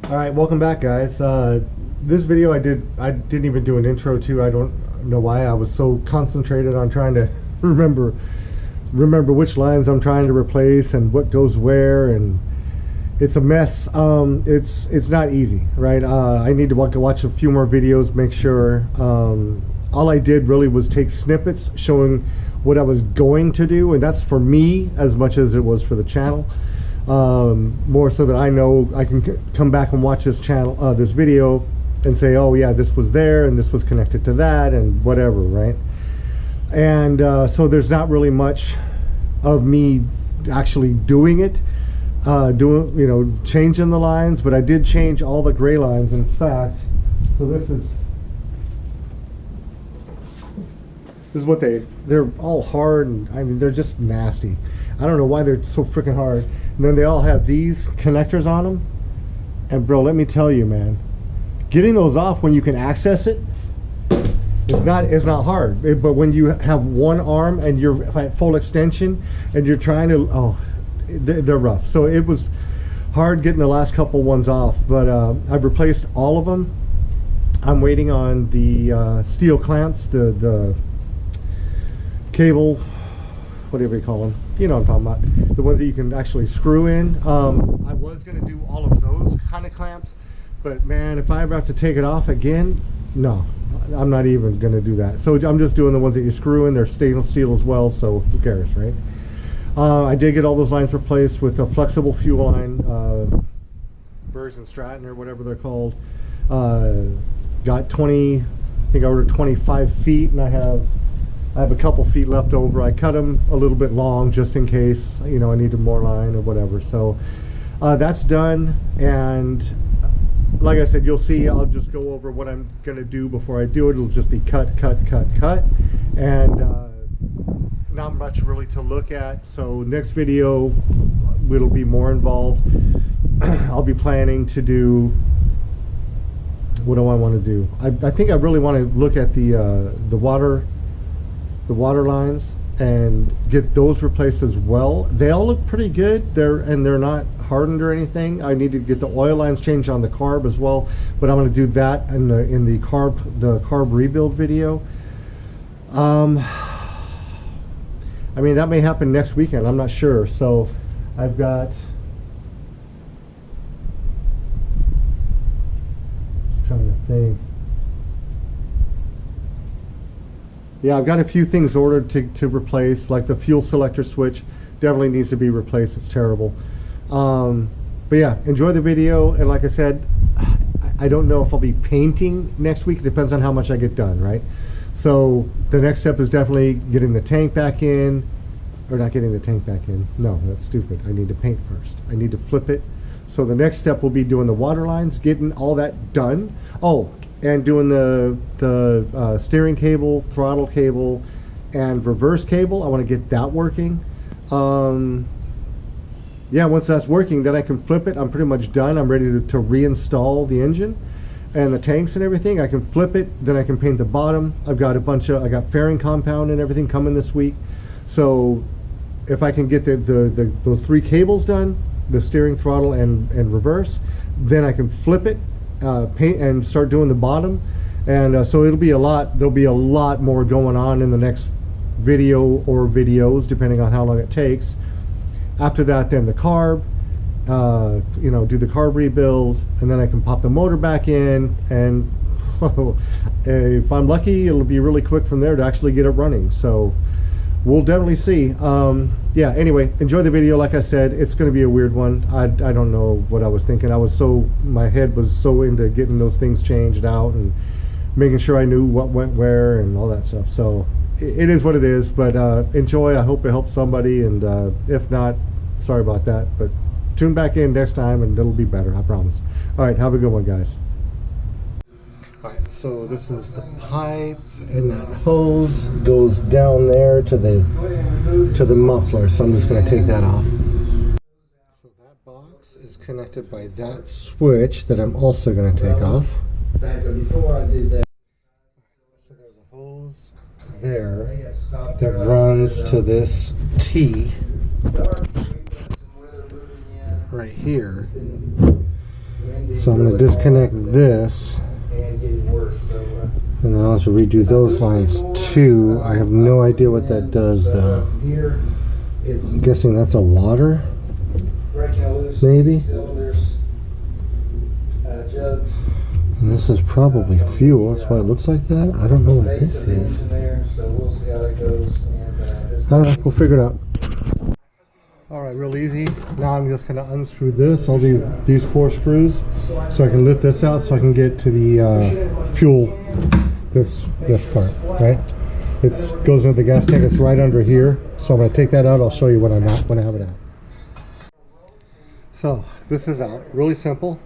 All right, welcome back, guys. This video I didn't even do an intro to. I don't know why. I was so concentrated on trying to remember which lines I'm trying to replace and what goes where, and it's a mess. It's not easy, right? I need to watch a few more videos, make sure. All I did really was take snippets showing what I was going to do, and that's for me as much as it was for the channel. More so that I know I can come back and watch this video and say, oh yeah, this was there and this was connected to that and whatever, right? And so there's not really much of me actually doing it, changing the lines, but I did change all the gray lines. In fact, so this is what they're all hard, and I mean they're just nasty. I don't know why they're so freaking hard. And then they all have these connectors on them. And bro, let me tell you, man, getting those off when you can access it, it's not hard. But when you have one arm and you're at full extension and you're trying to, they're rough. So it was hard getting the last couple ones off. But I've replaced all of them. I'm waiting on the steel clamps, the cable, whatever you call them. You know what I'm talking about. The ones that you can actually screw in. I was going to do all of those kind of clamps, but man, if I ever have to take it off again, no, I'm not even going to do that. So I'm just doing the ones that you screw in. They're stainless steel as well, so who cares, right? I did get all those lines replaced with a flexible fuel line, Bergs and Stratton or whatever they're called. Got 20, I think I ordered 25 feet, and I have a couple feet left over. I cut them a little bit long just in case, I needed more line or whatever. So that's done, and like I said, you'll see, I'll just go over what I'm gonna do before I do it. It'll just be cut, and not much really to look at. So next video, it'll be more involved. I'll be planning to do, what do I want to do? I think I really want to look at the water lines and get those replaced as well. They all look pretty good. They're not hardened or anything. I need to get the oil lines changed on the carb as well, but I'm going to do that in the carb rebuild video. I mean, that may happen next weekend. I'm not sure. So I've got, trying to think. Yeah, I've got a few things ordered to replace, like the fuel selector switch definitely needs to be replaced. It's terrible. But yeah, enjoy the video. And like I said, I don't know if I'll be painting next week. It depends on how much I get done, right? So the next step is definitely getting the tank back in, or not getting the tank back in. No, that's stupid. I need to paint first. I need to flip it. So the next step will be doing the water lines, getting all that done. Oh, and doing the steering cable, throttle cable, and reverse cable. I want to get that working. Yeah, once that's working, then I can flip it. I'm pretty much done. I'm ready to reinstall the engine and the tanks and everything. I can flip it, then I can paint the bottom. I got fairing compound and everything coming this week. So if I can get those three cables done, the steering, throttle, and reverse, then I can flip it, paint, and start doing the bottom. And so it'll be there'll be a lot more going on in the next video or videos, depending on how long it takes. After that, then the carb, do the carb rebuild, and then I can pop the motor back in, and if I'm lucky, it'll be really quick from there to actually get it running. So we'll definitely see. Yeah, anyway, enjoy the video. Like I said, it's going to be a weird one. I don't know what I was thinking. My head was so into getting those things changed out and making sure I knew what went where and all that stuff. So it is what it is, but enjoy. I hope it helps somebody, and if not, sorry about that, but tune back in next time and it'll be better, I promise. All right, have a good one, guys. All right, so this is the pipe, and that hose goes down there to the muffler, so I'm just going to take that off. So that box is connected by that switch that I'm also going to take off. Before I did that. So there's a hose there that runs to this T right here. So I'm going to disconnect this, and getting worse. So, and then I'll have to redo those lines too. I have no idea what that does though. Here, it's I'm guessing that's a water, breaking loose maybe. cylinders, jugs. And this is probably fuel. That's why it looks like that. I don't know what Base this of the is. engine there, so we'll see how that goes. And I don't know. We'll figure it out. All right, real easy. Now I'm just going to unscrew this, all these 4 screws, so I can lift this out, so I can get to the fuel. This part, right? It goes into the gas tank. It's right under here. So I'm going to take that out. I'll show you when I have it out. So this is out. Really simple.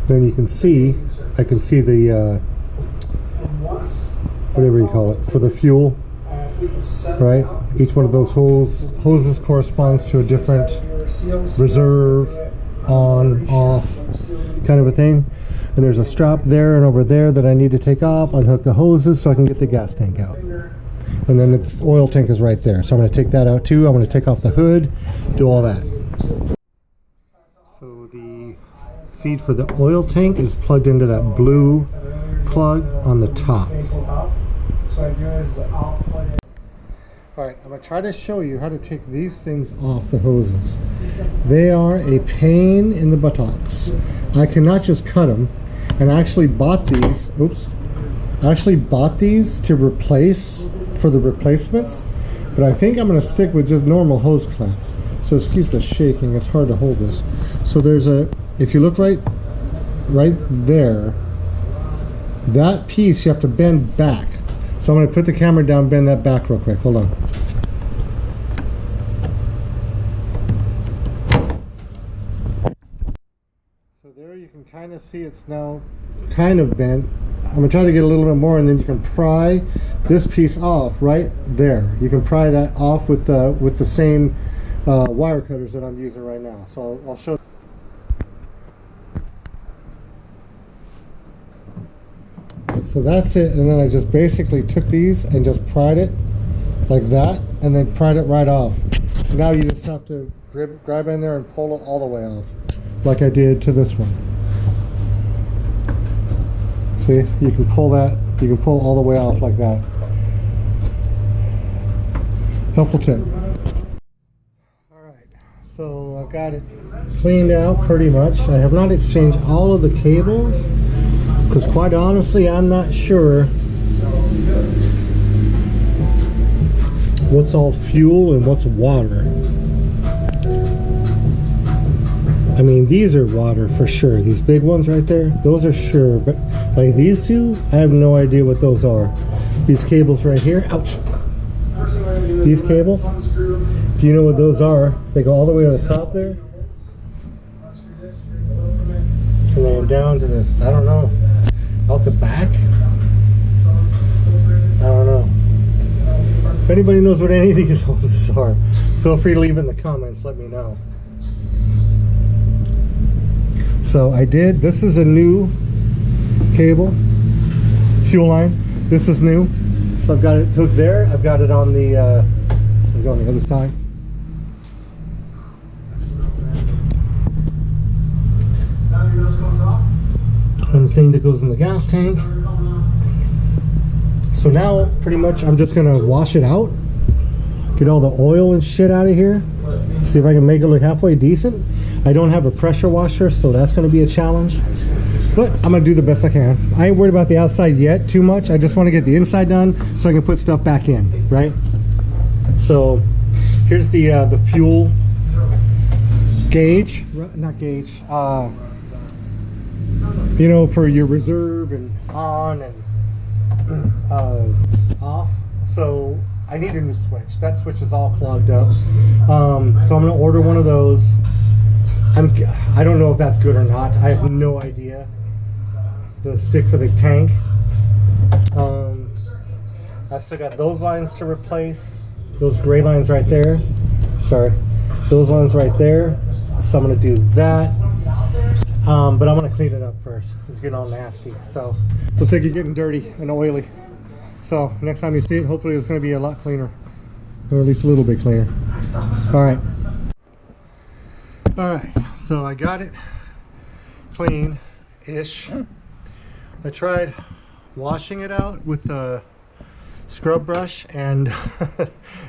Then you can see, I can see the whatever you call it for the fuel. Right? Each one of those hoses corresponds to a different reserve, on, off, kind of a thing. And there's a strap there and over there that I need to take off, unhook the hoses so I can get the gas tank out. And then the oil tank is right there. So I'm going to take that out too. I'm going to take off the hood, do all that. So the feed for the oil tank is plugged into that blue plug on the top. Alright, I'm going to try to show you how to take these things off the hoses. They are a pain in the buttocks. I cannot just cut them. And I actually bought these, I actually bought these to replace, for the replacements. But I think I'm going to stick with just normal hose clamps. So excuse the shaking, it's hard to hold this. So there's a, if you look right there, that piece you have to bend back. So I'm going to put the camera down, bend that back real quick. Hold on. So there you can kind of see it's now kind of bent. I'm going to try to get a little bit more, and then you can pry this piece off right there. You can pry that off with the same wire cutters that I'm using right now. So I'll show. So that's it, and then I just basically took these and just pried it like that, and then pried it right off. Now you just have to grab in there and pull it all the way off, like I did to this one. See, you can pull that, you can pull all the way off like that. Helpful tip. Alright, so I've got it cleaned out pretty much. I have not exchanged all of the cables, because quite honestly, I'm not sure what's all fuel and what's water. I mean, these are water for sure. These big ones right there, those are sure. But like these two, I have no idea what those are. These cables right here, ouch. These cables, if you know what those are, they go all the way to the top there. And then down to this, I don't know. Out the back? I don't know. If anybody knows what any of these hoses are, feel free to leave in the comments, let me know. So I did, this is a new cable, fuel line. This is new. So I've got it hooked there. I've got it on the, I'll go on the other side. And the thing that goes in the gas tank. So now pretty much I'm just gonna wash it out, get all the oil and shit out of here, see if I can make it look halfway decent. I don't have a pressure washer, so that's gonna be a challenge, but I'm gonna do the best I can. I ain't worried about the outside yet too much. I just want to get the inside done so I can put stuff back in, right? So here's the fuel gauge, not gauge, you know, for your reserve and on and off. So I need a new switch. That switch is all clogged up. So I'm gonna order one of those. I don't know if that's good or not. I have no idea. The stick for the tank. I've still got those lines to replace. Those gray lines right there. Sorry. Those lines right there. So I'm gonna do that. But I'm gonna clean it up first. It's getting all nasty. So looks like it's getting dirty and oily. So next time you see it, hopefully it's gonna be a lot cleaner. Or at least a little bit cleaner. All right. Alright, so I got it clean-ish. I tried washing it out with a scrub brush and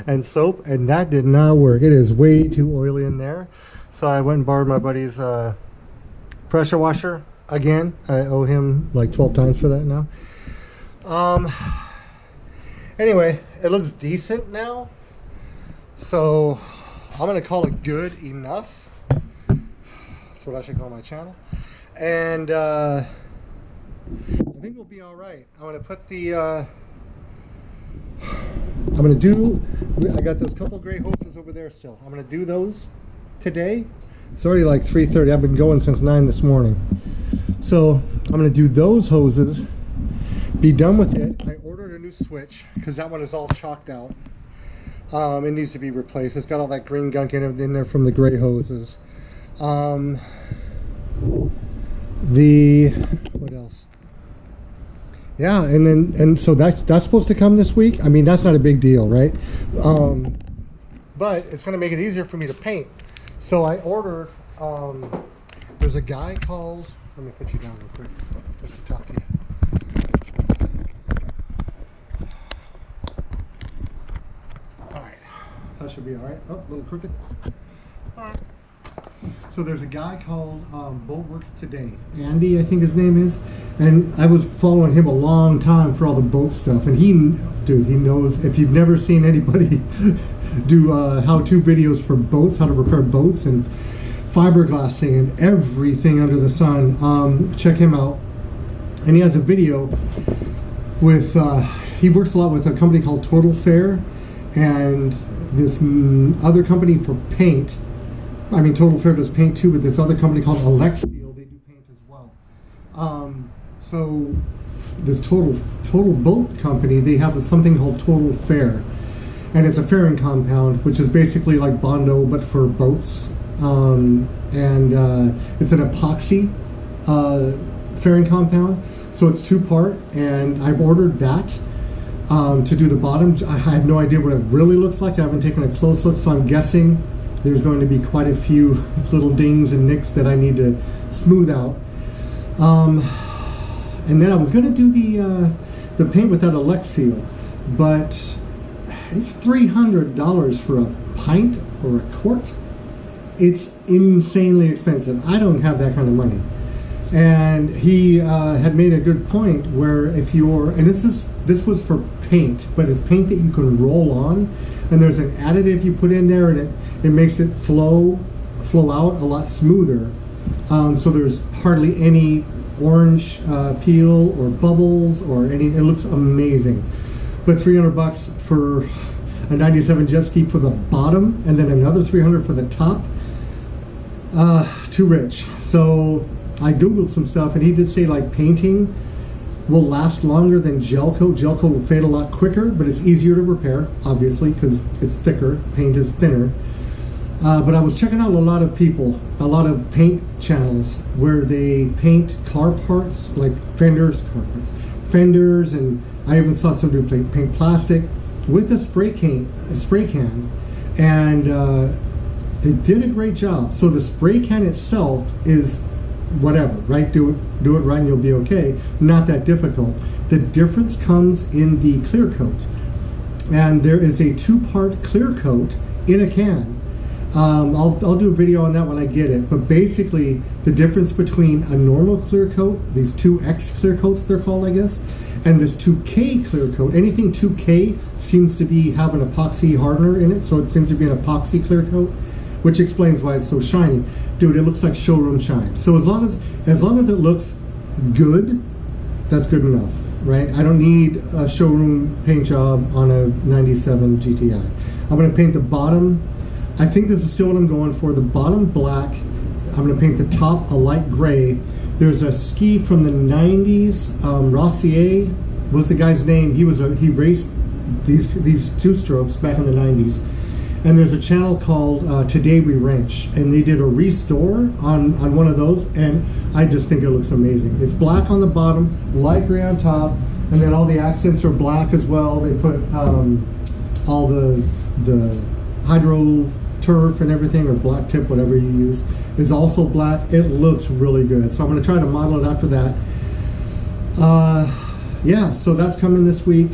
and soap, and that did not work. It is way too oily in there. So I went and borrowed my buddy's pressure washer again. I owe him like 12 times for that now. Anyway, it looks decent now, so I'm gonna call it good enough. That's what I should call my channel. And I think we'll be all right. I'm gonna put the I got those couple gray hoses over there still. I'm gonna do those today. It's already like 3:30. I've been going since 9 this morning. So I'm gonna do those hoses, be done with it. I ordered a new switch because that one is all chalked out. It needs to be replaced. It's got all that green gunk in there from the gray hoses. What else? Yeah, and so that's supposed to come this week. I mean, that's not a big deal, right? But it's going to make it easier for me to paint. So I ordered. There's a guy called. Let me put you down real quick. Just to talk to you. All right, that should be all right. Oh, a little crooked. All right. So there's a guy called Boatworks Today. Andy, I think his name is. And I was following him a long time for all the boat stuff. And he knows. If you've never seen anybody do how-to videos for boats, how to repair boats and fiberglassing and everything under the sun, check him out. And he has a video with, he works a lot with a company called Total Fair and this other company for paint. I mean, Total Fair does paint too, but this other company called Alexiel, they do paint as well. So this total boat company, they have something called Total Fair, and it's a fairing compound, which is basically like Bondo but for boats. It's an epoxy fairing compound, so it's 2-part, and I've ordered that to do the bottom. I have no idea what it really looks like. I haven't taken a close look, so I'm guessing there's going to be quite a few little dings and nicks that I need to smooth out. And then I was going to do the paint with that Alexiel, but it's $300 for a pint or a quart. It's insanely expensive. I don't have that kind of money. And he had made a good point where if you're, and this was for paint, but it's paint that you can roll on, and there's an additive you put in there, and it makes it flow out a lot smoother. So there's hardly any orange peel or bubbles or anything. It looks amazing. But $300 for a 97 jet ski for the bottom, and then another $300 for the top. Too rich. So I googled some stuff, and he did say like painting will last longer than gel coat. Gel coat will fade a lot quicker, but it's easier to repair, obviously, because it's thicker. Paint is thinner. But I was checking out a lot of paint channels where they paint car parts, like fenders, and I even saw some do paint plastic with a spray can, and they did a great job. So the spray can itself is whatever, right? Do it right and you'll be okay. Not that difficult. The difference comes in the clear coat, and there is a 2-part clear coat in a can. I'll do a video on that when I get it, but basically the difference between a normal clear coat, these 2X clear coats they're called, I guess, and this 2K clear coat, anything 2K seems to have an epoxy hardener in it, so it seems to be an epoxy clear coat, which explains why it's so shiny. Dude, it looks like showroom shine. So as long as it looks good, that's good enough, right? I don't need a showroom paint job on a 97 GTI. I'm going to paint the bottom. I think this is still what I'm going for. The bottom black. I'm going to paint the top a light gray. There's a ski from the 90s. Rossier was the guy's name. He raced these 2-strokes back in the 90s. And there's a channel called Today We Wrench, and they did a restore on one of those, and I just think it looks amazing. It's black on the bottom, light gray on top, and then all the accents are black as well. They put all the hydro turf and everything, or black tip, whatever you use, is also black. It looks really good. So I'm going to try to model it after that. Yeah, so that's coming this week.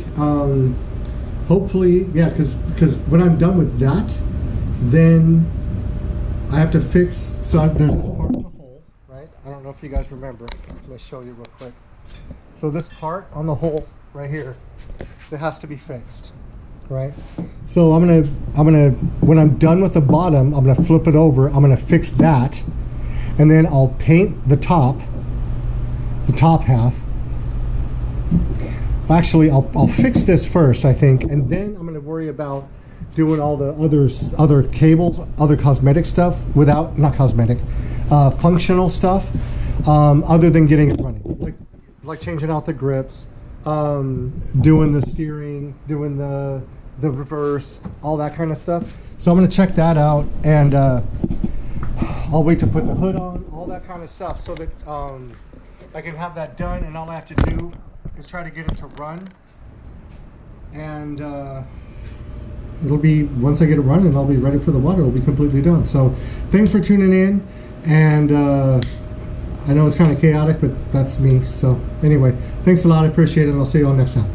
Hopefully, yeah, because when I'm done with that, then I have to fix. So there's this part of the hole, right? I don't know if you guys remember. Let me show you real quick. So this part on the hole right here, it has to be fixed, right? So I'm gonna when I'm done with the bottom, I'm gonna flip it over. I'm gonna fix that, and then I'll paint the top half. Actually, I'll fix this first, I think, and then I'm gonna worry about doing all the other cables, other cosmetic stuff without, not cosmetic, functional stuff, other than getting it running, like changing out the grips, doing the steering, doing the reverse, all that kind of stuff. So I'm gonna check that out, and I'll wait to put the hood on, all that kind of stuff, so that I can have that done, and all I have to do is try to get it to run, and it'll be, once I get it running, I'll be ready for the water. It'll be completely done. So thanks for tuning in, and I know it's kind of chaotic, but that's me. So anyway, thanks a lot. I appreciate it, and I'll see you all next time.